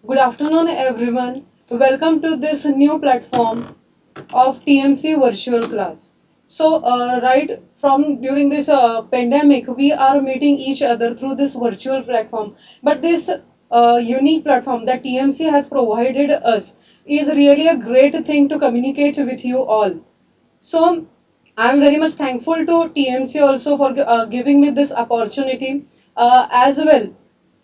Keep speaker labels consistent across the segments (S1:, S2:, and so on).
S1: Good afternoon, everyone. Welcome to this new platform of TMC virtual class. Right from during this pandemic, we are meeting each other through this virtual platform. But this unique platform that TMC has provided us is really a great thing to communicate with you all. So, I'm very much thankful to TMC also for giving me this opportunity as well.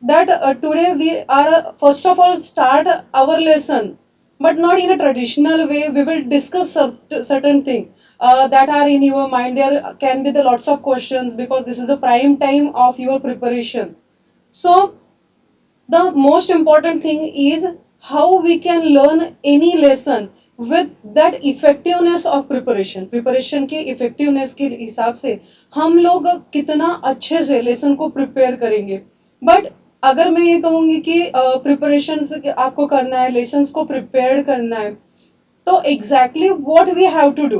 S1: That today we are first of all start our lesson, but not in a traditional way. We will discuss certain things that are in your mind. There can be the lots of questions because this is a prime time of your preparation. So the most important thing is how we can learn any lesson with that effectiveness of preparation के effectiveness के हिसाब से हम लोग कितना अच्छे से lesson को प्रिपेयर करेंगे बट अगर मैं ये कहूंगी कि प्रिपरेशन आपको करना है लेसन्स को प्रिपेयर करना है तो exactly what we have to do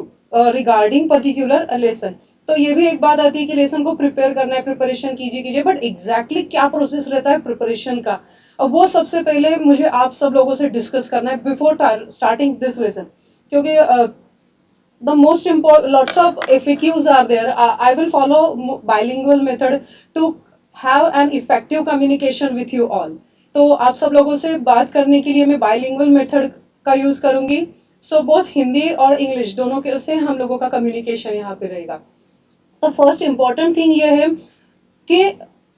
S1: regarding particular lesson तो ये भी एक बात आती है कि लेसन को प्रिपेयर करना है प्रिपरेशन कीजिए बट एग्जैक्टली क्या प्रोसेस रहता है प्रिपरेशन का अब वो सबसे पहले मुझे आप सब लोगों से डिस्कस करना है बिफोर स्टार्टिंग दिस लेसन क्योंकि the most important lots of FAQs are there. I will follow bilingual method to have an effective communication with you all. तो आप सब लोगों से बात करने के लिए मैं बाइलिंगुअल मेथड का यूज करूंगी सो बोथ हिंदी और इंग्लिश दोनों के से हम लोगों का कम्युनिकेशन यहाँ पे रहेगा तो फर्स्ट इंपॉर्टेंट थिंग ये है कि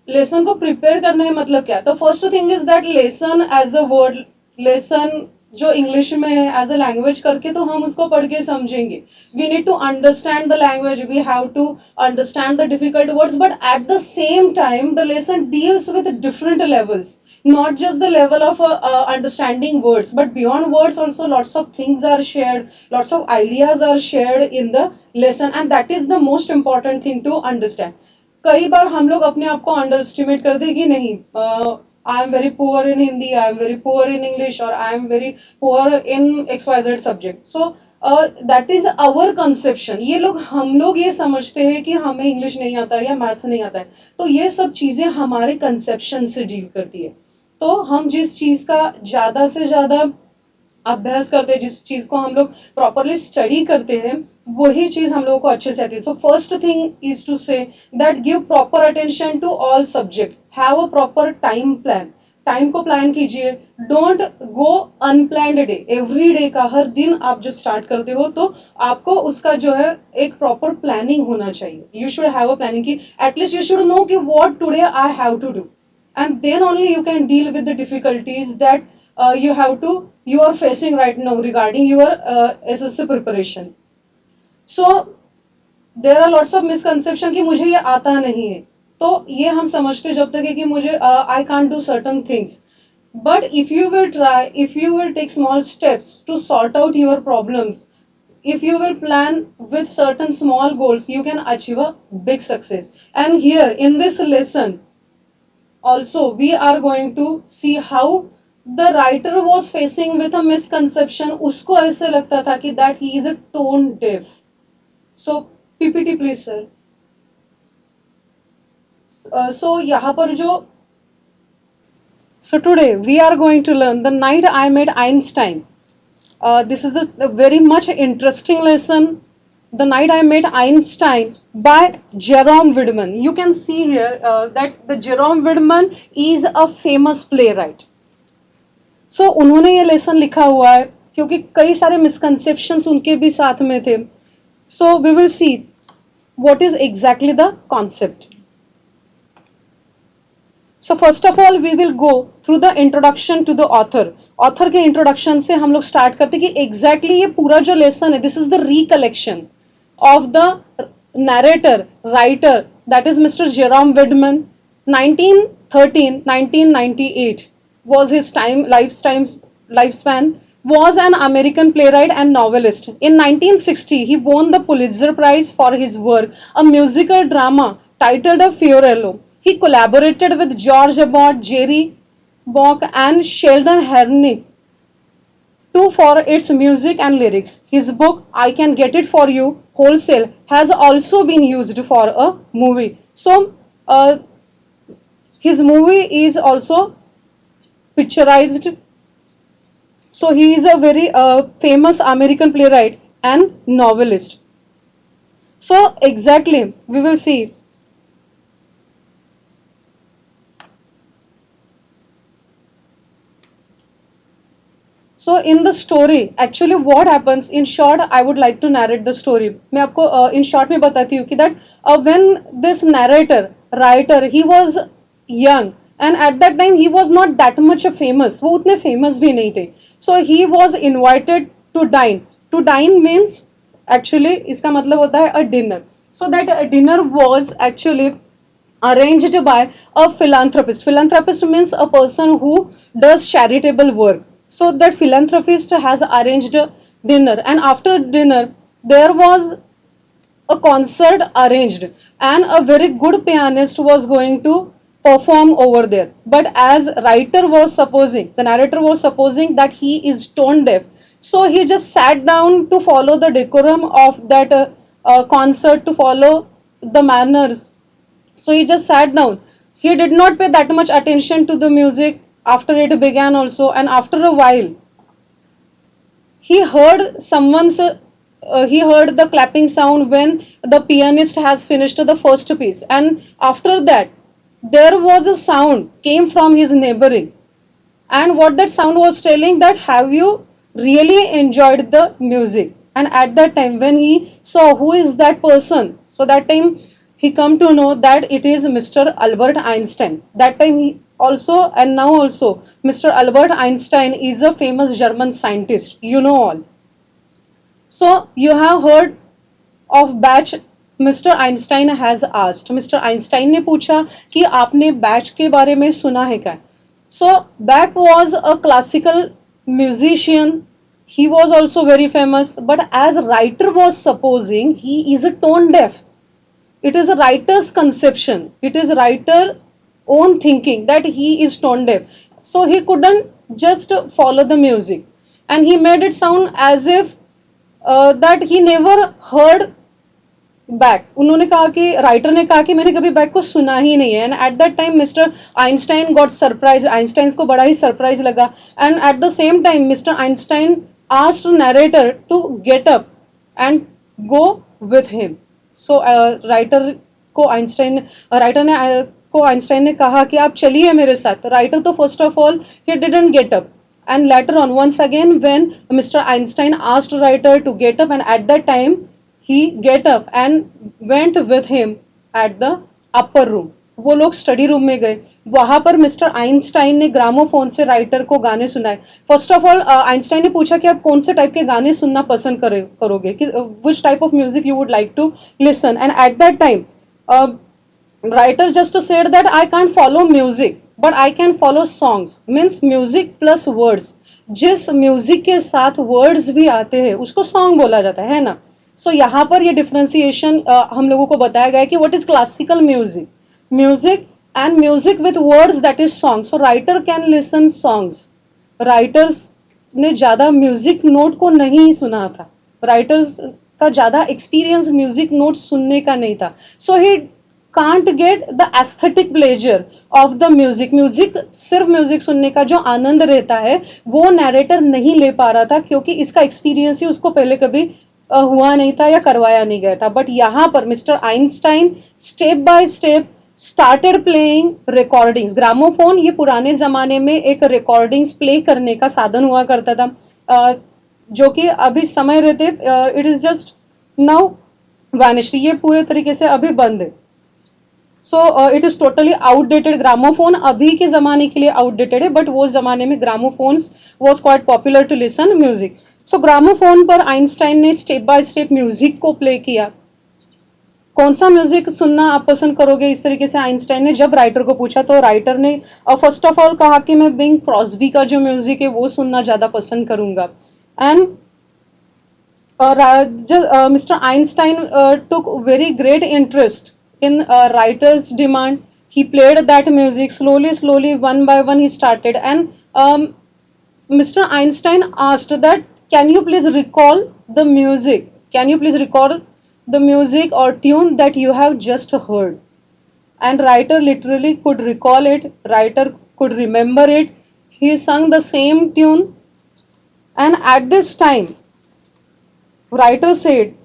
S1: लेसन को प्रिपेयर करना है मतलब क्या तो first thing is that lesson as a word lesson जो इंग्लिश में है एज अ लैंग्वेज करके तो हम उसको पढ़ के समझेंगे we need to understand the language we have to understand the difficult words but at the same time the lesson deals with different levels not just the level of understanding words but beyond words also lots of things are shared lots of ideas are shared in the lesson and that is the most important thing to understand कई बार हम लोग अपने आप को under estimate कर दे कि नहीं I am very poor in Hindi I am very poor in English और I am very poor in XYZ subject so that is our conception ये लोग हम लोग ये समझते हैं कि हमें इंग्लिश नहीं आता है या मैथ्स नहीं आता है तो ये सब चीजें हमारे कंसेप्शन से डील करती है तो हम जिस चीज का ज्यादा से ज्यादा अभ्यास करते हैं जिस चीज को हम लोग प्रॉपरली स्टडी करते हैं वही चीज हम लोगों को अच्छे से आती है so first thing is to say that give proper attention to all subject have a proper time plan time को प्लान कीजिए don't go unplanned day every day का हर दिन आप जब स्टार्ट करते हो तो आपको उसका जो है एक प्रॉपर प्लानिंग होना चाहिए you should have a planning की एटलीस्ट यू शुड नो कि what today I have to do and then only you can deal with the difficulties that you are facing right now regarding your SSC preparation so there are lots of misconception कि मुझे ये आता नहीं है तो ये हम समझते जब तक है कि मुझे I can't do certain things but if you will try if you will take small steps to sort out your problems if you will plan with certain small goals you can achieve a big success and here in this lesson also we are going to see how the writer was facing with a misconception उसको ऐसे लगता था कि that he is a tone deaf so PPT please sir so यहाँ पर जो so today we are going to learn the night I met Einstein this is a very much interesting lesson the Night I Met Einstein by Jerome Widman. You can see here that the Jerome Widman is a famous playwright. So उन्होंने ये lesson लिखा हुआ है क्योंकि कई सारे misconceptions उनके भी साथ में थे. So we will see what is exactly the concept. So first of all we will go through the introduction to the author. Author के introduction से हम लोग start करते कि exactly ये पूरा जो lesson है this is the recollection of the narrator, writer, that is Mr. Jerome Widman. 1913-1998 was his lifespan. Was an American playwright and novelist. In 1960, he won the Pulitzer Prize for his work, a musical drama titled A Fiorello. He collaborated with George Abbott, Jerry Bock, and Sheldon Hernick for its music and lyrics. His book, I Can Get It For You, Wholesale, has also been used for a movie. So, his movie is also picturized So he is a very famous American playwright and novelist. So exactly, we will see. So in the story, actually what happens in short, I would like to narrate the story. मैं आपको in short में बताती हूँ कि that when this narrator, writer, he was young and at that time he was not that much famous. वो उतने famous भी नहीं थे. So he was invited to dine. To dine means actually इसका मतलब होता है a dinner. So that dinner was actually arranged by a philanthropist. Philanthropist means a person who does charitable work. So that philanthropist has arranged a dinner, and after dinner there was a concert arranged, and a very good pianist was going to perform over there. But as writer was supposing, the narrator was supposing that he is tone deaf, so he just sat down to follow the decorum of that concert, to follow the manners, so he just sat down. He did not pay that much attention to the music after it began also, and after a while he heard he heard the clapping sound when the pianist has finished the first piece, and after that there was a sound came from his neighboring, and what that sound was telling, that have you really enjoyed the music. And at that time when he saw who is that person, so that time he come to know that it is Mr. Albert Einstein. That time he also, and now also, Mr. Albert Einstein is a famous German scientist, you know all. So you have heard of batch. Mr. Einstein has asked, Mr. Einstein ने पूछा कि आपने batch के बारे में सुना है क्या. So Bach was a classical musician. He was also very famous, but as writer was supposing, he is a tone deaf. It is a writer's conception. It is writer own thinking that he is tone deaf. So he couldn't just follow the music, and he made it sound as if that he never heard back. उन्होंने कहा कि writer ने कहा कि मैंने कभी back को सुना ही नहीं है. And at that time mister Einstein got surprise. Einstein को बड़ा ही सरप्राइज लगा. And at the same time mister Einstein asked narrator to get up and go with him. So writer ने को आइंस्टाइन ने कहा कि आप चलिए मेरे साथ. राइटर तो first of all he didn't get up, and later on once again when Mr. Einstein asked writer to get up, and at that time he get up and went with him at the upper room. वो लोग study room में गए. वहां पर mister Einstein ने gramophone से writer को गाने सुनाए. फर्स्ट ऑफ ऑल आइंस्टाइन ने पूछा कि आप कौन से टाइप के गाने सुनना पसंद करोगे, कि which type of music you would like to listen. And at that time writer just said that I can't follow music but I can follow songs. Means music plus words. जिस music के साथ words भी आते हैं उसको song बोला जाता है ना. सो यहाँ पर ये डिफ्रेंसिएशन हम लोगों को बताया गया है कि what is classical music, music and music with words, that is song. So writer can listen songs. Writers ने ज्यादा म्यूजिक नोट को नहीं सुना था. राइटर्स का ज्यादा एक्सपीरियंस म्यूजिक नोट सुनने का नहीं था. सो ही can't get the aesthetic pleasure of the music. Music, सिर्फ म्यूजिक सुनने का जो आनंद रहता है वो नैरेटर नहीं ले पा रहा था, क्योंकि इसका एक्सपीरियंस ही उसको पहले कभी हुआ नहीं था या करवाया नहीं गया था. बट यहाँ पर mister Einstein step by step started playing recordings. Gramophone ये पुराने जमाने में एक रिकॉर्डिंग्स प्ले करने का साधन हुआ करता था, जो कि अभी समय रहते it is just now vanished. ये पूरे तरीके से अभी बंद है. So it is totally outdated. Gramophone अभी के जमाने के लिए आउटडेटेड है, बट वो जमाने में gramophones was quite popular to listen music. So gramophone पर आइंस्टाइन ने स्टेप बाय स्टेप म्यूजिक को प्ले किया. कौन सा म्यूजिक सुनना आप पसंद करोगे, इस तरीके से आइंस्टाइन ने जब राइटर को पूछा, तो राइटर ने फर्स्ट ऑफ ऑल कहा कि मैं बिंग क्रॉस्बी का जो म्यूजिक है वो सुनना ज्यादा पसंद करूंगा. And Mr. Einstein took very great interest in writer's demand. He played that music slowly, one by one he started. And Mr. Einstein asked that, can you please recall the music? Can you please recall the music or tune that you have just heard? And writer literally could recall it. Writer could remember it. He sung the same tune And at this time, writer said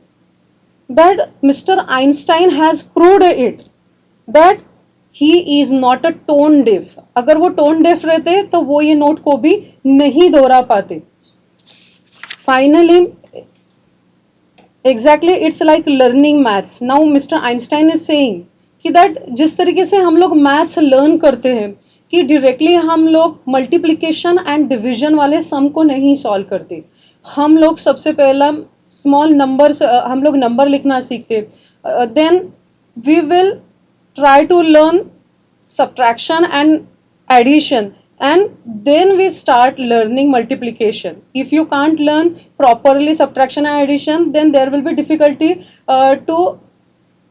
S1: that Mr. Einstein has proved it that he is not a tone deaf. अगर वो tone deaf रहते तो वो ये note को भी नहीं दोहरा पाते. Finally, exactly, it's like learning maths. Now Mr. Einstein is saying कि that जिस तरीके से हम लोग maths learn करते हैं कि directly हम लोग multiplication and division वाले sum को नहीं solve करते. हम लोग सबसे पहला small numbers हम लोग number लिखना सीखते. Then we will try to learn subtraction and addition, and then we start learning multiplication. If you can't learn properly subtraction and addition, then there will be difficulty to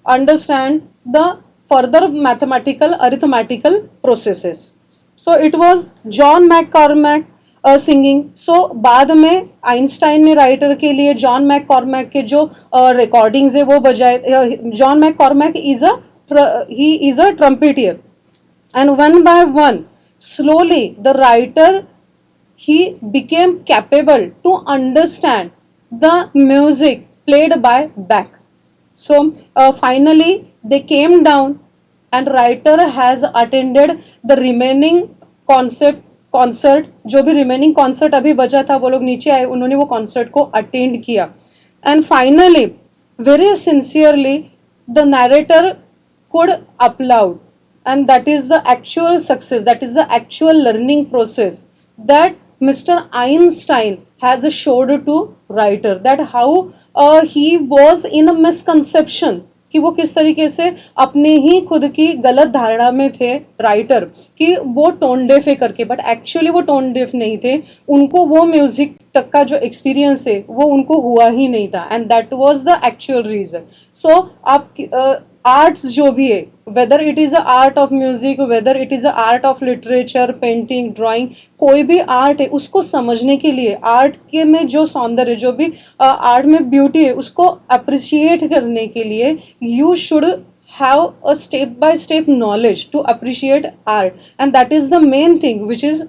S1: understand the further mathematical arithmetical processes. So it was John McCormack singing. So बाद में Einstein ने writer के लिए John मैककॉर्मैक के जो recordings है वो बजाए. John McCormack he is a trumpeter, and one by one slowly the writer he became capable to understand the music played by Bach. So finally they came down, and writer has attended the remaining concert. जो भी remaining concert अभी बचा था वो लोग नीचे आए, उन्होंने वो concert को attend किया. And finally very sincerely the narrator could applaud, and that is the actual success, that is the actual learning process that Mr. Einstein has showed to writer, that how he was in a misconception कि वो किस तरीके से अपने ही खुद की गलत धारणा में थे राइटर कि वो टोन डेफ है करके, बट एक्चुअली वो टोन डेफ नहीं थे. उनको वो म्यूजिक तक का जो एक्सपीरियंस है वो उनको हुआ ही नहीं था, and that was the actual reason. So आप आर्ट्स जो भी है, whether it is a art of music, whether it is a art of literature, painting, drawing, कोई भी आर्ट है उसको समझने के लिए, आर्ट के में जो सौंदर्य, जो भी आर्ट में ब्यूटी है उसको अप्रिशिएट करने के लिए you should have a step by step knowledge to appreciate art, and that is the main thing which is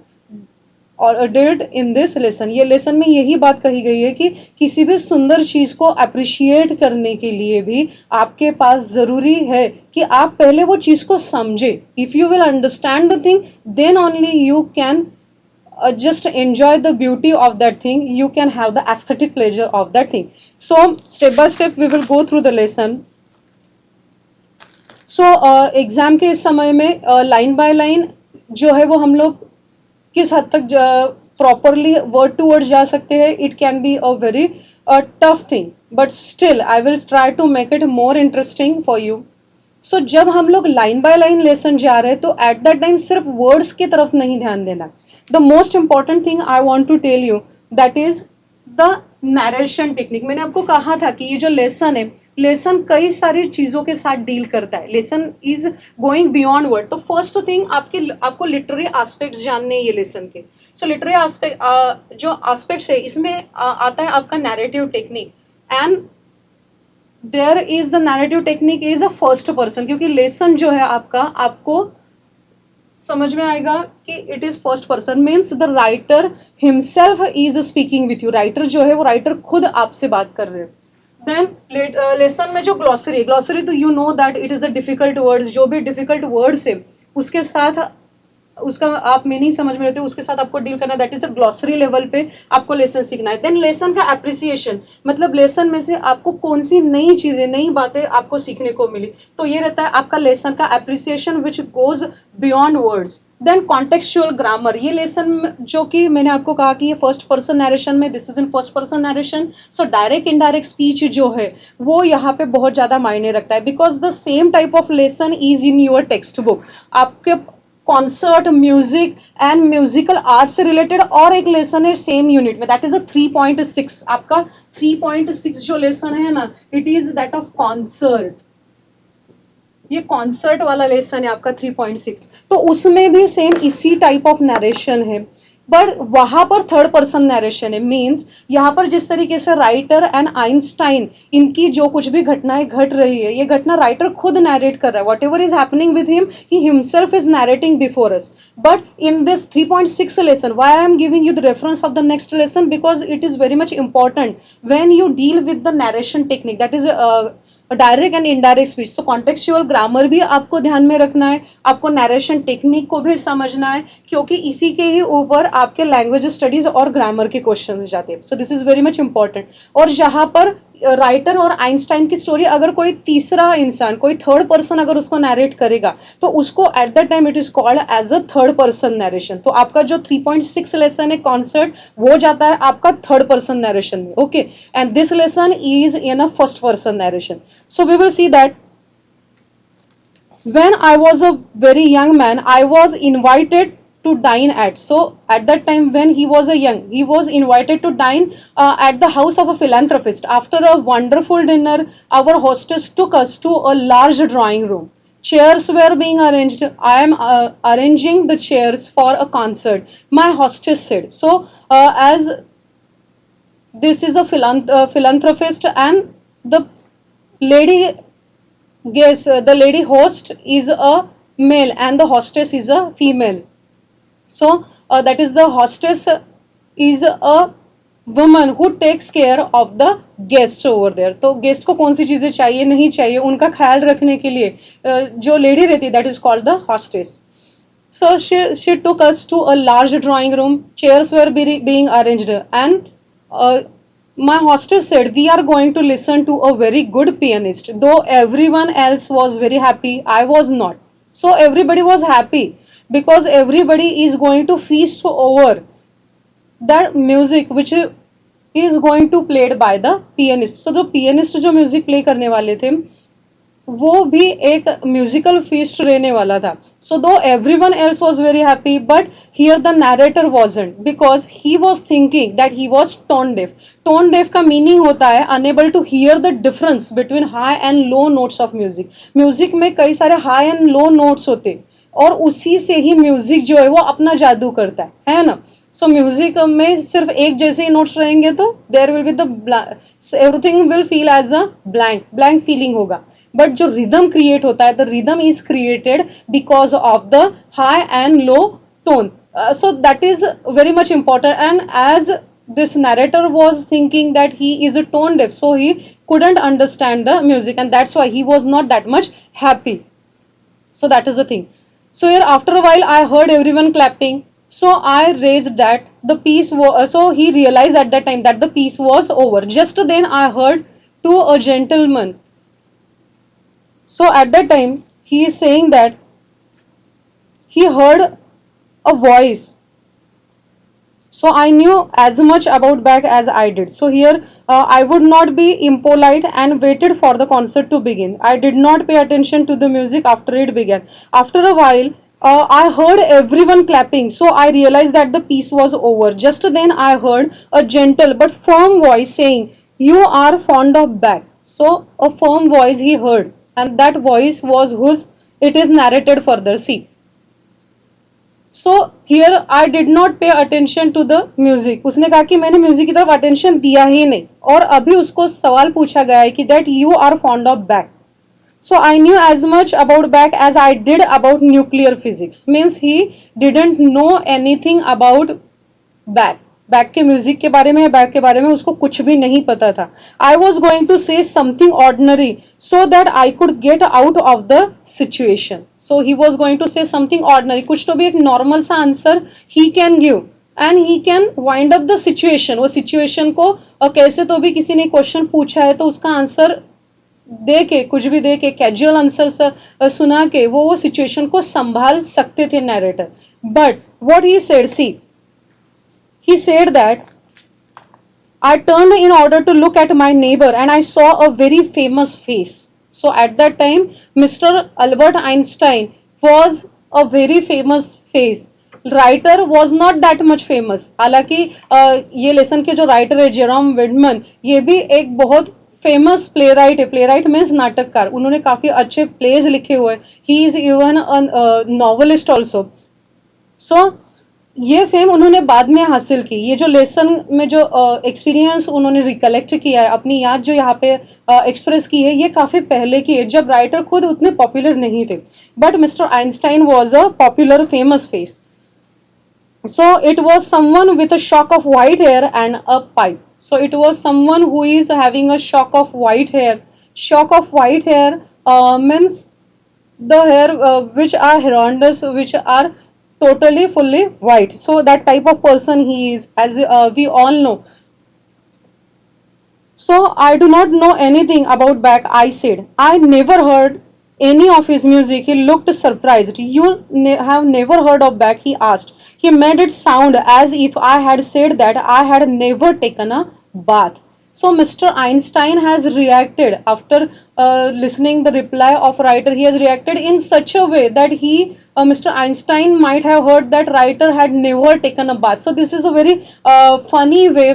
S1: dealt in this lesson. ये लेसन में यही बात कही गई है कि किसी भी सुंदर चीज को अप्रिशिएट करने के लिए भी आपके पास जरूरी है कि आप पहले वो चीज को समझे. If you will understand the thing then only you can just enjoy the beauty of that thing, you can have the aesthetic pleasure of that thing. So step by step we will go through the lesson. So exam के इस समय में line by line जो है वो हम लोग किस हद तक प्रॉपरली वर्ड टू वर्ड जा सकते हैं. It can be a very tough thing, but still I will try to make it more interesting for you. So जब हम लोग लाइन बाय लाइन लेसन जा रहे हैं तो एट दैट टाइम सिर्फ वर्ड्स की तरफ नहीं ध्यान देना. The most important thing I want to tell you that is the narration technique. मैंने आपको कहा था कि ये जो लेसन है, लेसन कई सारी चीजों के साथ डील करता है. Lesson is going beyond word. तो फर्स्ट थिंग आपको लिटरेरी एस्पेक्ट्स जानने ये लेसन के. सो लिटरेरी एस्पेक्ट जो एस्पेक्ट्स है इसमें आता है आपका narrative technique, and there is the narrative technique is a first person, क्योंकि लेसन जो है आपको समझ में आएगा कि it is first person, means the writer himself is speaking with you. Writer जो है वो राइटर खुद आपसे बात कर रहे हैं. देन लेसन में जो ग्लॉसरी तो you know that it is a difficult words. जो भी डिफिकल्ट वर्ड्स है उसके साथ उसका आप मीनिंग समझ में लेते हो, उसके साथ आपको डील करना, that is a glossary level पे आपको लेसन सीखना है. देन लेसन का एप्रिसिएशन, मतलब लेसन में से आपको कौन सी नई चीजें, नई बातें आपको सीखने को मिली, तो ये रहता है आपका लेसन का appreciation which goes beyond words. Then contextual grammar, ये लेसन जो कि मैंने आपको कहा कि ये फर्स्ट पर्सन नरेशन में, this is in first person narration. So direct indirect speech जो है वो यहाँ पे बहुत ज्यादा मायने रखता है, because the same type of lesson is in your text book. आपके concert, music and musical art से रिलेटेड और एक लेसन है सेम यूनिट में, दैट इज अ 3.6. आपका 3.6 जो लेसन है ना, it is that of concert. ये कॉन्सर्ट वाला लेसन है आपका 3.6. तो उसमें भी सेम इसी टाइप ऑफ नरेशन है बट वहां पर थर्ड पर्सन नरेशन है, मीन्स यहाँ पर जिस तरीके से राइटर एंड आइंस्टाइन इनकी जो कुछ भी घटनाएं घट रही है, ये घटना राइटर खुद नैरेट कर रहा है, whatever is happening with him he himself is narrating before us. But in this 3.6 lesson, why I am giving you the reference of the next lesson, because it is very much important when you deal with the narration technique, that is direct and indirect speech. So contextual grammar भी आपको ध्यान में रखना है, आपको narration technique को भी समझना है, क्योंकि इसी के ही ऊपर आपके लैंग्वेज स्टडीज और ग्रामर के क्वेश्चंस जाते हैं. So this is very much important. और जहां पर राइटर और आइंस्टाइन की स्टोरी अगर कोई तीसरा इंसान, कोई थर्ड पर्सन अगर उसको नरेट करेगा, तो उसको at the time it is called as a third person narration. तो आपका जो 3.6 लेसन है कॉन्सेप्ट, वो जाता है आपका थर्ड पर्सन नरेशन में. Okay, and this lesson is in a first person narration. So we will see that when I was a very young man, I was invited to dine at. So at that time when he was he was invited to dine at the house of a philanthropist. After a wonderful dinner, our hostess took us to a large drawing room. Chairs were being arranged. I am arranging the chairs for a concert, my hostess said. So as this is a philanthropist, and the lady the lady host is a male and the hostess is a female. So that is the hostess is a woman who takes care of the guests over there. तो guest को कौन सी चीजें चाहिए नहीं चाहिए उनका ख्याल रखने के लिए जो लेडी रहती है, that is called the hostess. So she took us to a large drawing room. Chairs were being arranged, and my hostess said, we are going to listen to a very good pianist. Though everyone else was very happy, I was not. So everybody was happy because everybody is going to feast over that music which is going to played by the pianist. So the pianist जो music play करने वाले थे, वो भी एक musical feast रहने वाला था. So though everyone else was very happy, but here the narrator wasn't, because he was thinking that he was tone deaf. Tone deaf का मीनिंग होता है unable to hear the difference between high and low notes of music. Music में कई सारे high and low notes होते, और उसी से ही म्यूजिक जो है वो अपना जादू करता है ना. सो म्यूजिक में सिर्फ एक जैसे ही नोट्स रहेंगे तो there will be the everything will feel as a blank feeling होगा. बट जो रिदम क्रिएट होता है, the rhythm is created because of the high and low tone. So that is very much important, and as this narrator was thinking that he is a tone deaf, so he couldn't understand the music, and that's why he was not that much happy. So that is the thing. So here after a while I heard everyone clapping, so I raised that the piece was, so he realized at that time that the piece was over. Just then I heard to a gentleman, so at that time he is saying that he heard a voice. So I knew as much about Bach as I did. So here I would not be impolite and waited for the concert to begin. I did not pay attention to the music after it began. After a while I heard everyone clapping, so I realized that the piece was over. Just then I heard a gentle but firm voice saying, you are fond of Bach. So a firm voice he heard, and that voice was whose. It is narrated further. See. So here I did not pay attention to the music. उसने कहा कि मैंने music की तरफ attention दिया ही नहीं, और अभी उसको सवाल पूछा गया है कि that you are fond of Bach. So I knew as much about Bach as I did about nuclear physics. Means he didn't know anything about Bach. Back के म्यूजिक के बारे में, बैक के बारे में उसको कुछ भी नहीं पता था. I was going to say something ordinary so that I could get out of the situation. So he was going to say something ordinary, कुछ तो भी एक नॉर्मल सा answer he can give and he can wind up the situation. वो situation को कैसे तो भी किसी ने क्वेश्चन पूछा है तो उसका आंसर दे के, कुछ भी दे के, कैजुअल आंसर सुना के वो सिचुएशन को संभाल सकते थे narrator. But what he said, see, he said that I turned in order to look at my neighbor and I saw a very famous face. So at that time Mr. Albert Einstein was a very famous face. Writer was not that much famous. हालांकि ये lesson के जो writer है Jerome विडमन, ये भी एक बहुत famous playwright है. प्ले राइट मीन्स नाटककार. उन्होंने काफी अच्छे प्लेज लिखे हुए. He is even a novelist also. So ये फेम उन्होंने बाद में हासिल की। ये जो लेसन में जो एक्सपीरियंस उन्होंने रिकलेक्ट किया है, अपनी याद जो यहाँ पे एक्सप्रेस की है, ये काफी पहले की है, जब राइटर खुद उतने पॉपुलर नहीं थे। But mister Einstein was a popular famous face. So it was someone with a shock of white hair and a pipe. So it was someone who is having a shock of white hair. Shock of white hair means the hair which are horrendous, which are totally fully white. So that type of person he is, as we all know. So I do not know anything about Bach, I said. I never heard any of his music. He looked surprised. You have never heard of Bach? He asked. He made it sound as if I had said that I had never taken a bath. So Mr. Einstein has reacted after listening the reply of writer. He has reacted in such a way that Mr. Einstein might have heard that writer had never taken a bath. So this is a very funny way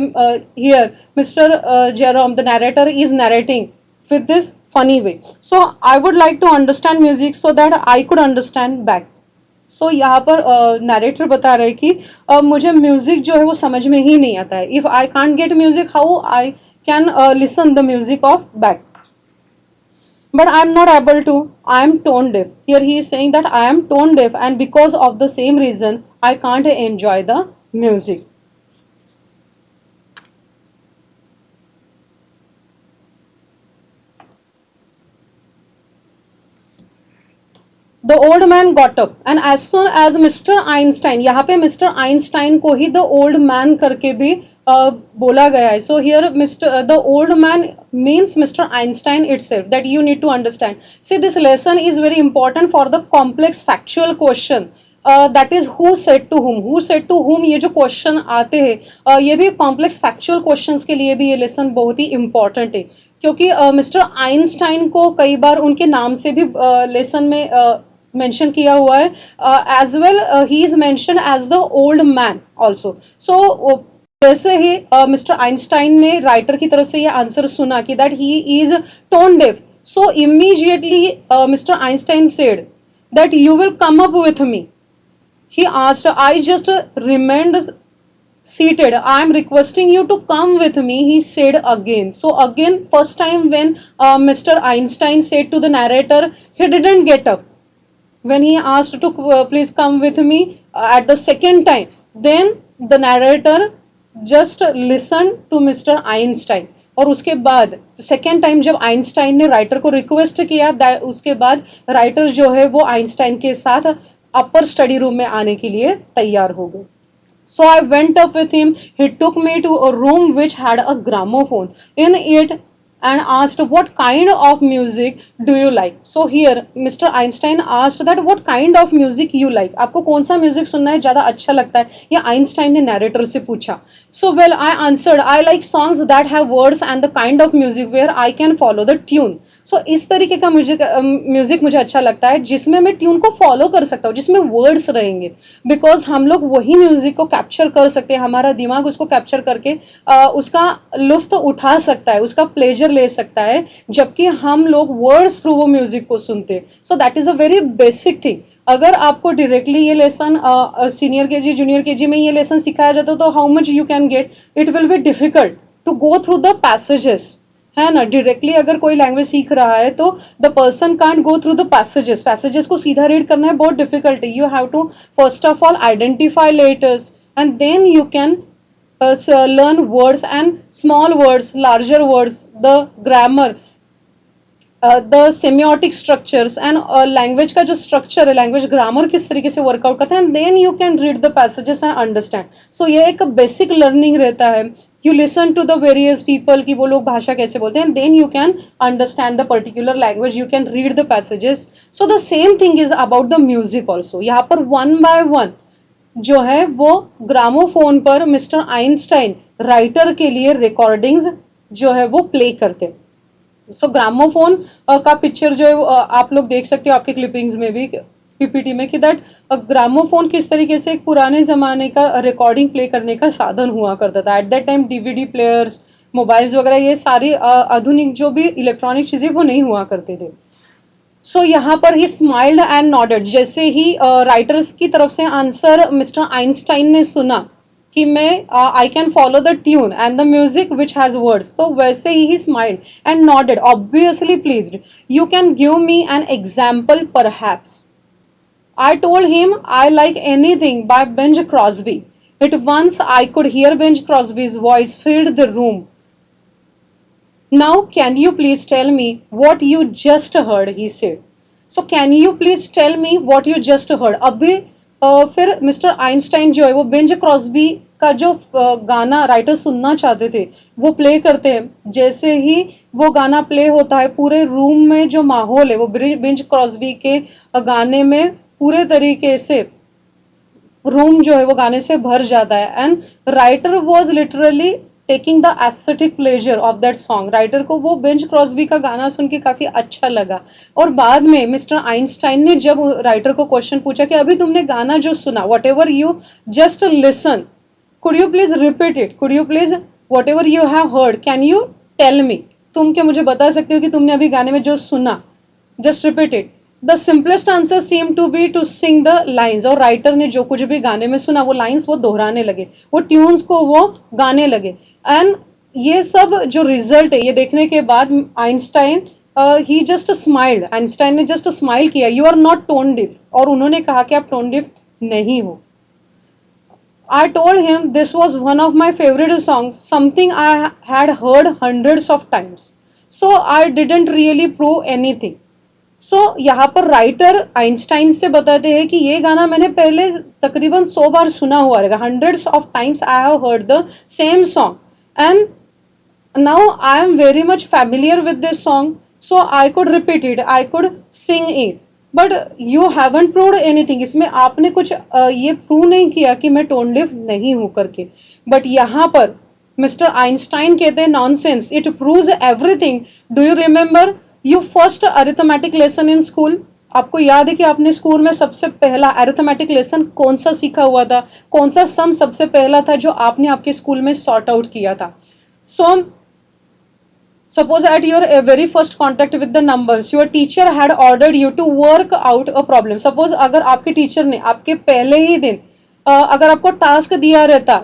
S1: here. Mr. Jerome, the narrator, is narrating with this funny way. So I would like to understand music so that I could understand back. सो यहाँ पर narrator बता रहे हैं कि मुझे music जो है वो समझ में ही नहीं आता है. If I can't get music, how I can listen the music of back. But I am not able to. I am tone deaf. Here he is saying that I am tone deaf, and because of the same reason, I can't enjoy the music. The old man got up and as soon as Mr. Einstein, यहाँ पे Mr. Einstein को ही the old man करके भी बोला गया है. So here the old man means Mr. Einstein itself, that you need to understand. See, this lesson is very important for the complex factual question. That is who said to whom. ये जो question आते हैं ये भी complex factual questions के लिए भी ये लेसन बहुत ही इंपॉर्टेंट है, क्योंकि मिस्टर आइंस्टाइन को कई बार उनके नाम से भी लेसन में मेंशन किया हुआ है. As well he is mention as the old man also. So जैसे ही मिस्टर आइंस्टाइन ने राइटर की तरफ से ये आंसर सुना कि that he is tone deaf, so immediately mister Einstein said that you will come up with me. He asked, I just remained seated. I am requesting you to come with me, he said again. So again, first time when Mr. Einstein said to the narrator, he didn't get up. When he asked to please come with me at the second time, then the narrator just listened to Mr. Einstein. और उसके बाद second time जब Einstein ने writer को request किया, उसके बाद writer जो है वो आइंस्टाइन के साथ अपर स्टडी रूम में आने के लिए तैयार हो गए. So I went up with him. He took me to a room which had a gramophone in it and asked, what kind of music do you like? So here Mr. Einstein asked that what kind of music you like. आपको कौन सा music सुनना है ज्यादा अच्छा लगता है, ये आइंस्टाइन ने नैरेटर से पूछा. So well, I answered, I like songs that have words and the kind of music where I can follow the tune. So इस तरीके का म्यूजिक मुझे अच्छा लगता है जिसमें मैं ट्यून को फॉलो कर सकता हूँ, जिसमें वर्ड्स रहेंगे, बिकॉज हम लोग वही म्यूजिक को कैप्चर कर सकते हैं, हमारा दिमाग उसको कैप्चर करके उसका लुत्फ उठा सकता है, उसका प्लेजर ले सकता है, जबकि हम लोग वर्ड्स थ्रू वो म्यूजिक को सुनते हैं. So that is a very basic thing. अगर आपको डायरेक्टली ये lesson senior KG junior KG में ये लेसन सिखाया जाता तो how much you can get, it will be difficult to go through the passages, है ना. डायरेक्टली अगर कोई लैंग्वेज सीख रहा है तो the person can't go through the passages को सीधा रीड करना है बहुत डिफिकल्ट है. You have to first of all identify letters and then you can learn words and small words, larger words, the grammar, the semiotic structures and language का जो structure है, language grammar किस तरीके से workout करते हैं, and then you can read the passages and understand. So ये एक basic learning रहता है. You listen to the various people कि वो लोग भाषा कैसे बोलते हैं, and then you can understand the particular language, you can read the passages. So the same thing is about the music also. यहाँ पर one by one जो है वो ग्रामोफोन पर मिस्टर आइंस्टाइन राइटर के लिए रिकॉर्डिंग्स जो है वो प्ले करते. सो ग्रामोफोन का पिक्चर जो है आप लोग देख सकते हो आपके क्लिपिंग्स में भी, पीपीटी में, कि दैट ग्रामोफोन किस तरीके से एक पुराने जमाने का रिकॉर्डिंग प्ले करने का साधन हुआ करता था. Eight that time DVD players, mobiles वगैरह ये सारी आधुनिक जो भी इलेक्ट्रॉनिक चीजें वो नहीं हुआ करते थे. सो यहाँ पर ही स्माइल्ड एंड नॉडेड, जैसे ही राइटर्स की तरफ से आंसर मिस्टर आइंस्टाइन ने सुना कि मैं I can follow the tune and the music which has words, तो वैसे ही smiled and nodded, obviously pleased. You can give me an example perhaps. I told him I like anything by Bing Crosby. At once I could hear Bing Crosby's voice filled the room. Now can you please tell me what you just heard, he said. So can you please tell me what you just heard? अभी फिर mister Einstein जो है वो Benz Crosby का जो गाना writer सुनना चाहते थे वो प्ले करते हैं. जैसे ही वो गाना प्ले होता है पूरे रूम में जो माहौल है वो बेंज क्रॉस्बी के गाने में पूरे तरीके से रूम जो है वो गाने से भर जाता है. And writer was literally taking the aesthetic pleasure of that song. Writer को वो बेंच क्रॉस्बी का गाना सुन के काफी अच्छा लगा. और बाद में मिस्टर आइंस्टाइन ने जब राइटर को क्वेश्चन पूछा कि अभी तुमने गाना जो सुना, whatever you just listen, could you please repeat it, could you please whatever you have heard can you tell me, तुम क्या मुझे बता सकते हो कि तुमने अभी गाने में जो सुना, just repeat it. The simplest answer seem to be to sing the lines. और राइटर ने जो कुछ भी गाने में सुना वो लाइन्स वो दोहराने लगे, वो ट्यून्स को वो गाने लगे. एंड ये सब जो रिजल्ट है ये देखने के बाद आइंस्टाइन ही जस्ट स्माइल्ड, आइंस्टाइन ने जस्ट स्माइल किया. यू आर नॉट टोन डिफ, और उन्होंने कहा कि आप टोन डिफ नहीं हो. I told him this was one of my favorite songs, something I had heard hundreds of times. So I didn't really prove anything. सो यहाँ पर राइटर आइंस्टाइन से बताते हैं कि ये गाना मैंने पहले तकरीबन 100 बार सुना हुआ रहेगा. Hundreds of times I have heard the same song and now I am very much familiar with this song, so I could repeat it, I could sing it. But you haven't proved anything. इसमें आपने कुछ ये prove नहीं किया कि मैं tone डिफ नहीं हूं करके. बट यहाँ पर मिस्टर आइंस्टाइन कहते हैं nonsense, it proves everything. Do you remember you first arithmetic lesson in school? आपको याद है कि आपने स्कूल में सबसे पहला अरिथमेटिक लेसन कौन सा सीखा हुआ था? कौन सा सम सबसे पहला था जो आपने आपके स्कूल में सॉर्ट आउट किया था? सो suppose at your very first contact with the numbers your teacher had ordered you to work out a problem. suppose अगर आपके टीचर ने आपके पहले ही दिन अगर आपको टास्क दिया रहता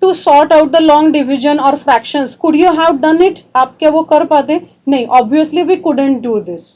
S1: to sort out the long division or fractions, could you have done it? आप क्या वो कर पाते? नहीं, obviously we couldn't do this.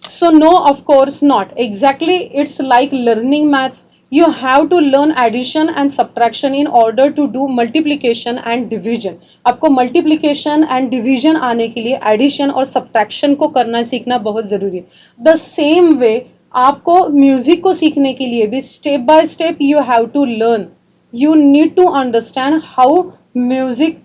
S1: So no, of course not. Exactly, it's like learning maths. You have to learn addition and subtraction in order to do multiplication and division. आपको multiplication and division आने के लिए addition और subtraction को करना सीखना बहुत जरूरी है. The same way आपको म्यूजिक को सीखने के लिए भी step by step you have to learn. You need to understand how music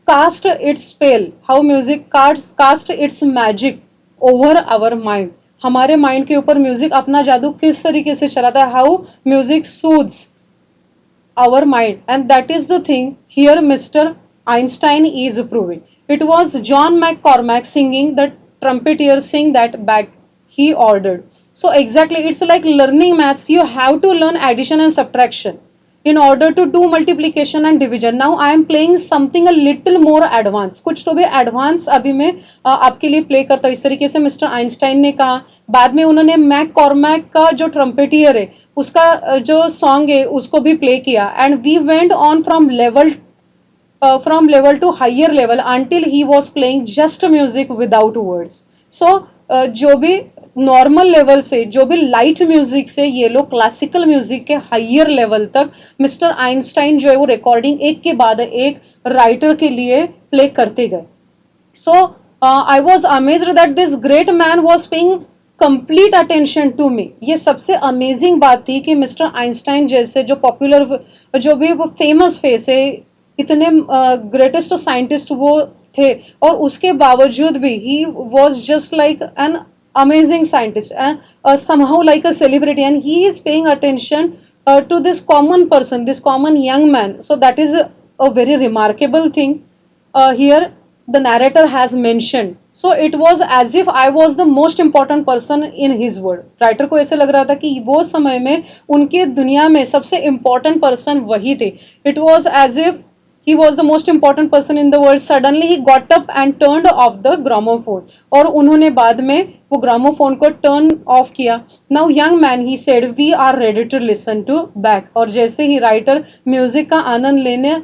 S1: cast its spell, how music cast its magic over our mind. हमारे माइंड के ऊपर म्यूजिक अपना जादू किस तरीके से चलाता है, how music soothes our mind. And that is the thing here mister Einstein is proving. It was John McCormack singing the trumpeter sing that back he ordered. So exactly, it's like learning maths. You have to learn addition and subtraction in order to do multiplication and division. Now I am playing something a little more advanced. कुछ तो भी advanced अभी मैं आपके लिए play करता हूँ. इस तरीके से मिस्टर आइंस्टाइन ने कहा. बाद में उन्होंने मैककॉर्मैक का जो ट्रम्पेटियर है उसका जो सॉन्ग है उसको भी प्ले किया. And we went on from level to higher level until he was playing just music without words. So जो भी नॉर्मल लेवल से, जो भी लाइट म्यूजिक से ये लोग क्लासिकल म्यूजिक के हायर लेवल तक मिस्टर आइंस्टाइन जो है वो रिकॉर्डिंग एक के बाद एक राइटर के लिए प्ले करते गए. So I was amazed that this great man was paying complete attention to me. ये सबसे अमेजिंग बात थी कि मिस्टर आइंस्टाइन जैसे जो पॉपुलर, जो भी फेमस फेस है, इतने ग्रेटेस्ट साइंटिस्ट वो थे, और उसके बावजूद भी he was just like an amazing scientist and somehow like a celebrity, and he is paying attention to this common person, this common young man. So that is a very remarkable thing here the narrator has mentioned. So it was as if I was the most important person in his world. Writer को ऐसे लग रहा था कि वो समय में उनके दुनिया में सबसे important person वही थे. It was as if he was the most important person in the world. Suddenly he got up and turned off the gramophone. और उन्होंने बाद में वो gramophone को turn off किया. Now young man, he said, we are ready to listen to back. और जैसे ही writer music का आनंद लेने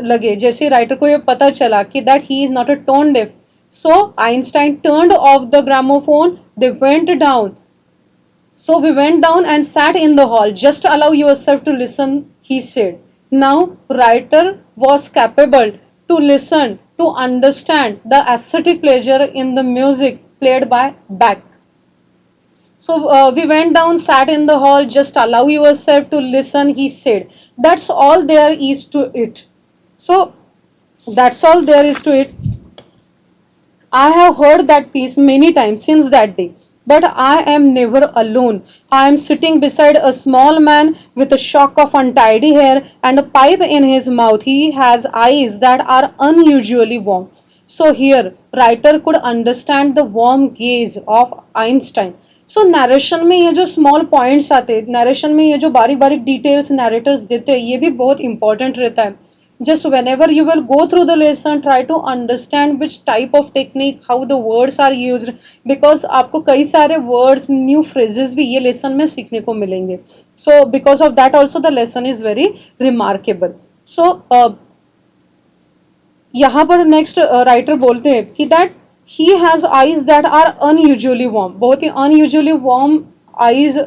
S1: लगे, जैसे राइटर को ये पता चला कि that he is not a tone deaf, so Einstein turned off the gramophone. They went down. So we went down and sat in the hall. Just allow yourself to listen, he said. Now, writer was capable to listen, to understand the aesthetic pleasure in the music played by Bach. So we went down, sat in the hall, just allow yourself to listen, he said. That's all there is to it. So that's all there is to it. I have heard that piece many times since that day. But I am never alone. I am sitting beside a small man with a shock of untidy hair and a pipe in his mouth. He has eyes that are unusually warm. So here, writer could understand the warm gaze of Einstein. So narration में ये जो small points आते, narration में ये जो बारीक बारीक details narrators देते हैं, ये भी बहुत important रहता है. Just whenever you will go through the lesson, try to understand which type of technique, how the words are used, because आपको कई सारे words, new phrases भी ये lesson में सीखने को मिलेंगे. So because of that also the lesson is very remarkable. So यहाँ पर next writer बोलते हैं कि that he has eyes that are unusually warm. बहुत ही unusually warm आईज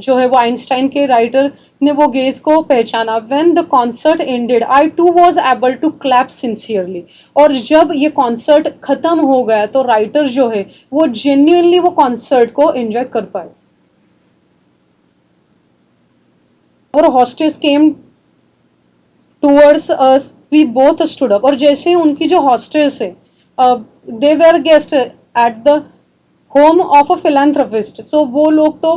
S1: जो है वो आइंस्टाइन के राइटर ने वो गेज को पहचाना. When the concert ended I too was able to clap sincerely. और जब ये कॉन्सर्ट खत्म हो गया तो राइटर जो है वो जेन्युइनली वो कॉन्सर्ट को एंजॉय कर पाए. और hostess came towards us, we both stood up. और जैसे ही उनकी जो हॉस्टेस है, they were guest at the home of a philanthropist. So वो लोग तो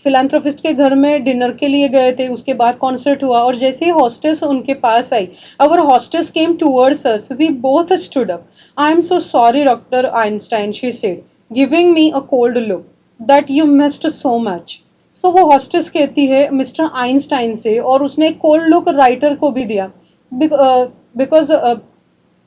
S1: फिलेंथ्रोपिस्ट के घर में डिनर के लिए गए थे. उसके बाद कॉन्सर्ट हुआ और जैसे ही हॉस्टेस उनके पास आई, our hostess came towards us, we both stood up. I am so sorry doctor Einstein, she said, giving me a cold look, that you missed so much. So वो हॉस्टेस कहती है मिस्टर आइंस्टाइन से, और उसने एक cold look writer को भी दिया, because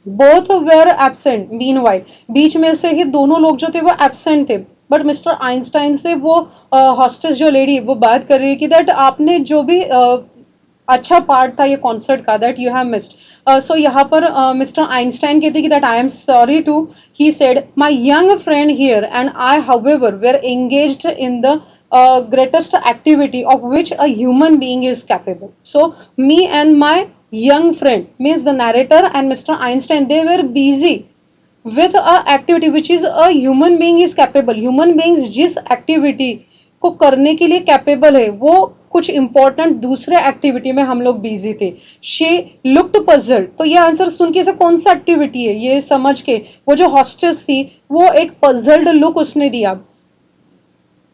S1: both were absent. Meanwhile, बीच में से ही दोनों लोग जो थे वो एबसेंट थे. बट मिस्टर आइंस्टाइन से वो हॉस्टेस जो लेडी वो बात कर रही है कि दैट आपने जो भी अच्छा पार्ट था ये कॉन्सर्ट का, that you have missed. So यहाँ पर मिस्टर आइंस्टाइन कहते कि that I am sorry too, he said, my young friend here and I however were engaged in the greatest activity of which a human being is capable. So me and my young friend, means the narrator and Mr. Einstein, they were busy with a activity which is a human being is capable. Human beings जिस activity को करने के लिए capable है वो कुछ important दूसरे activity में हम लोग बिजी थे. She looked puzzled. तो ये आंसर सुन के कौन सा एक्टिविटी है ये समझ के वो जो हॉस्टेस थी वो एक puzzled लुक उसने दिया.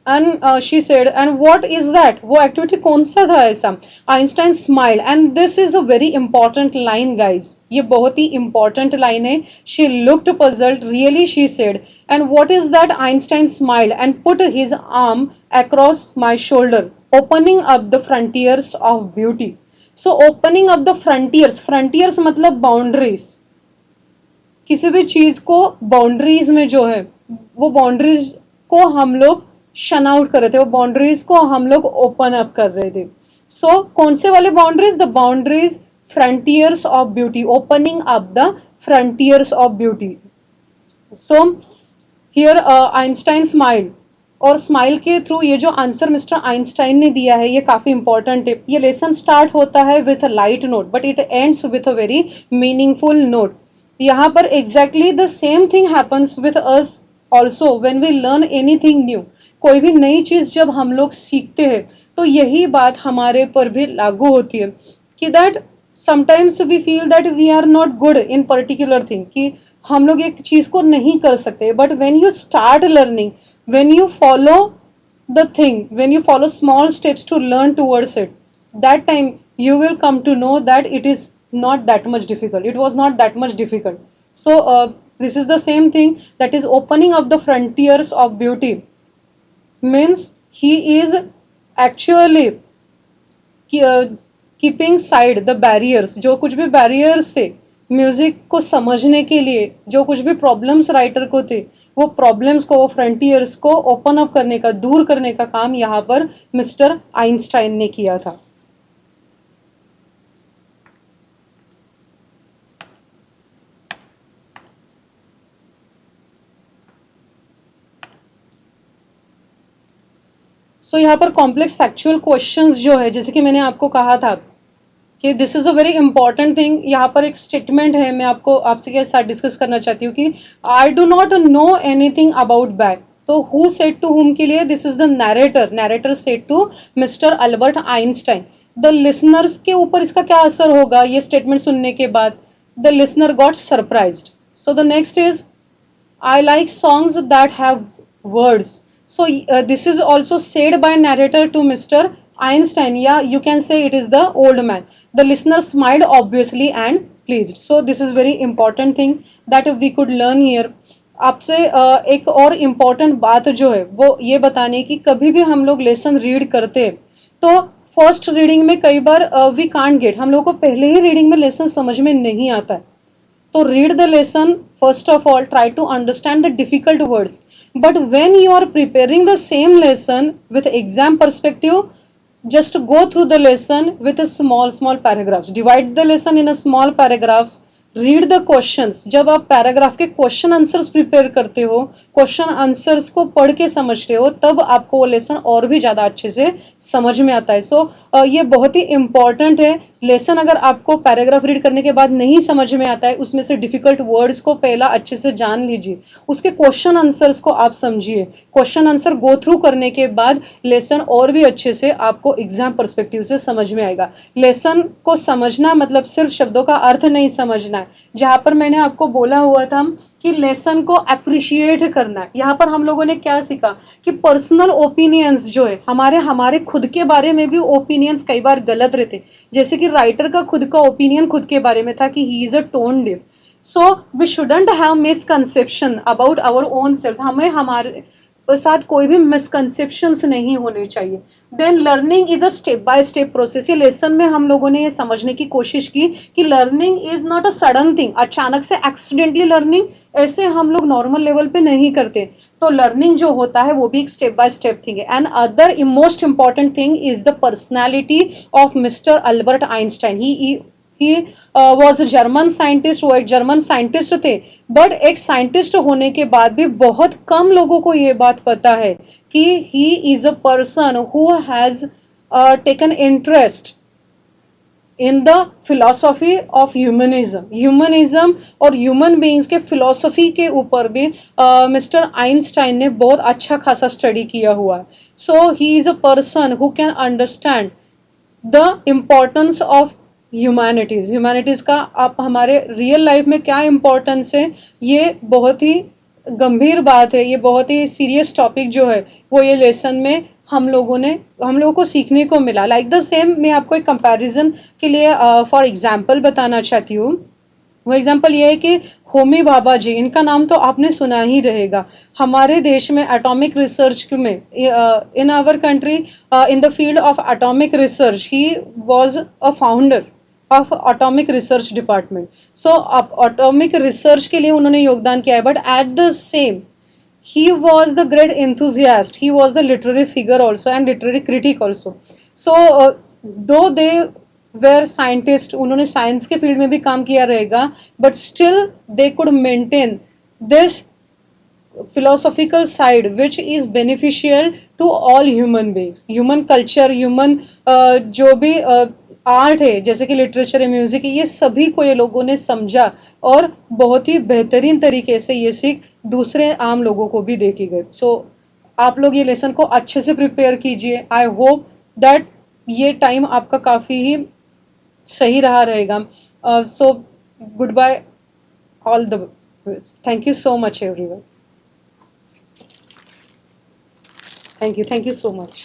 S1: And she said, and what is that? वो एक्टिविटी कौन सा था ऐसा? Einstein smiled, and this is a very important line, guys. ये बहुत ही important line है. She looked puzzled. Really, she said, and what is that? Einstein smiled and put his arm across my shoulder, opening up the frontiers of beauty. So opening up the frontiers. Frontiers मतलब boundaries. किसी भी चीज को boundaries में जो है वो boundaries को हम लोग शन आउट कर रहे थे, वो बाउंड्रीज को हम लोग ओपन अप कर रहे थे. सो कौन से वाले boundaries? The boundaries frontiers of beauty, opening up the frontiers of beauty. So here Einstein smile, और स्माइल के थ्रू ये जो आंसर मिस्टर आइंस्टाइन ने दिया है ये काफी इंपॉर्टेंट है. ये लेसन स्टार्ट होता है with a light note but it ends with a very meaningful note. यहाँ पर exactly the same thing happens with us also when we learn anything new. कोई भी नई चीज जब हम लोग सीखते हैं तो यही बात हमारे पर भी लागू होती है कि that sometimes we feel that we are not good in particular thing, कि हम लोग एक चीज को नहीं कर सकते. But when you start learning, when you follow the thing, when you follow small steps to learn towards it, that time you will come to know that it is not that much difficult. It was not that much difficult. So this is the same thing, that is opening up the frontiers of beauty, means he is actually keeping side the barriers, जो कुछ भी barriers थे music को समझने के लिए, जो कुछ भी प्रॉब्लम्स राइटर को थे, वो प्रॉब्लम्स को, वो फ्रंटियर्स को ओपन अप करने का, दूर करने का काम यहाँ पर मिस्टर आइंस्टाइन ने किया था। सो यहाँ पर कॉम्प्लेक्स फैक्चुअल क्वेश्चंस जो है, जैसे कि मैंने आपको कहा था कि this is a very important thing, यहाँ पर एक स्टेटमेंट है, मैं आपको आपसे के साथ डिस्कस करना चाहती हूँ कि I do not know anything about bag. तो हु सेड टू हुम के लिए this is the narrator, narrator said to mister Albert Einstein. The listeners के ऊपर इसका क्या असर होगा ये स्टेटमेंट सुनने के बाद? The listener got surprised. So the next is I like songs that have words. So this is also said by narrator to Mr. Einstein. Yeah, you can say it is the old man. The listener smiled obviously and pleased. So this is very important thing that we could learn here. आपसे एक और important बात जो है वो ये बताने की, कभी भी हम लोग लेसन रीड करते तो फर्स्ट रीडिंग में कई बार वी कांट गेट, हम लोग को पहले ही रीडिंग में लेसन समझ में नहीं आता है। तो read the lesson, first of all try to understand the difficult words, but when you are preparing the same lesson with exam perspective, just go through the lesson with a small paragraphs, divide the lesson in a small paragraphs, read the questions. जब आप paragraph के question answers prepare करते हो, question answers को पढ़ के समझते हो, तब आपको वो लेसन और भी ज्यादा अच्छे से समझ में आता है। सो ये बहुत ही इंपॉर्टेंट है। लेसन अगर आपको पैराग्राफ रीड करने के बाद नहीं समझ में आता है, उसमें से डिफिकल्ट वर्ड्स को पहला अच्छे से जान लीजिए, उसके क्वेश्चन आंसर्स को आप समझिए, क्वेश्चन आंसर गो थ्रू करने के बाद लेसन और भी अच्छे से आपको एग्जाम पर्सपेक्टिव से समझ में आएगा। लेसन को समझना मतलब सिर्फ शब्दों का अर्थ नहीं समझना है। जहां पर मैंने आपको बोला हुआ था कि लेसन को अप्रिशिएट करना है, यहां पर हम लोगों ने क्या सीखा कि पर्सनल ओपिनियंस जो है, हमारे खुद के बारे में भी ओपिनियंस कई बार गलत रहते। जैसे कि राइटर का खुद का ओपिनियन खुद के बारे में था कि he is a tone deaf. So we shouldn't have misconception about our own self, हमें हमारे साथ कोई भी मिसकंसेप्शंस नहीं होने चाहिए। Then learning is a step by step process. ये लेसन में हम लोगों ने ये समझने की कोशिश की कि learning is not a sudden thing, अचानक से एक्सीडेंटली लर्निंग ऐसे हम लोग नॉर्मल लेवल पे नहीं करते। तो लर्निंग जो होता है वो भी एक स्टेप बाय स्टेप थिंग है। And other most important thing is the personality of mister Albert Einstein. He was a German scientist, वो एक जर्मन साइंटिस्ट थे, बट एक साइंटिस्ट होने के बाद भी बहुत कम लोगों को ये बात पता है कि he is a person who has taken interest in the philosophy of humanism और ह्यूमन बींग्स के फिलोसफी के ऊपर भी मिस्टर आइंस्टाइन ने बहुत अच्छा खासा स्टडी किया हुआ है। So he is a person who can understand the importance of humanities का आप हमारे रियल लाइफ में क्या इम्पोर्टेंस है, ये बहुत ही गंभीर बात है, ये बहुत ही सीरियस टॉपिक जो है वो ये लेसन में हम लोगों को सीखने को मिला। लाइक द सेम मैं आपको एक कंपैरिजन के लिए फॉर एग्जांपल बताना चाहती हूँ। वो एग्जाम्पल ये है कि होमी भाभा जी, इनका नाम तो आपने सुना ही रहेगा। हमारे देश में एटॉमिक रिसर्च में, in our country, in the field of atomic research, he was a founder of atomic research department. So atomic research के लिए उन्होंने योगदान किया है, but at the same he was the great enthusiast, he was the literary figure also and literary critic also. So though they were scientist, उन्होंने science के field में भी काम किया रहेगा, but still they could maintain this philosophical side which is beneficial to all human beings, human culture, human जो भी art है, जैसे कि लिटरेचर है, म्यूजिक है, ये सभी को ये लोगों ने समझा और बहुत ही बेहतरीन तरीके से ये सीख दूसरे आम लोगों को भी देखी गई। सो आप लोग ये लेसन को अच्छे से प्रिपेयर कीजिए। आई होप दैट ये टाइम आपका काफी ही सही रहा रहेगा। So goodbye all the, thank you so much everyone, thank you so much.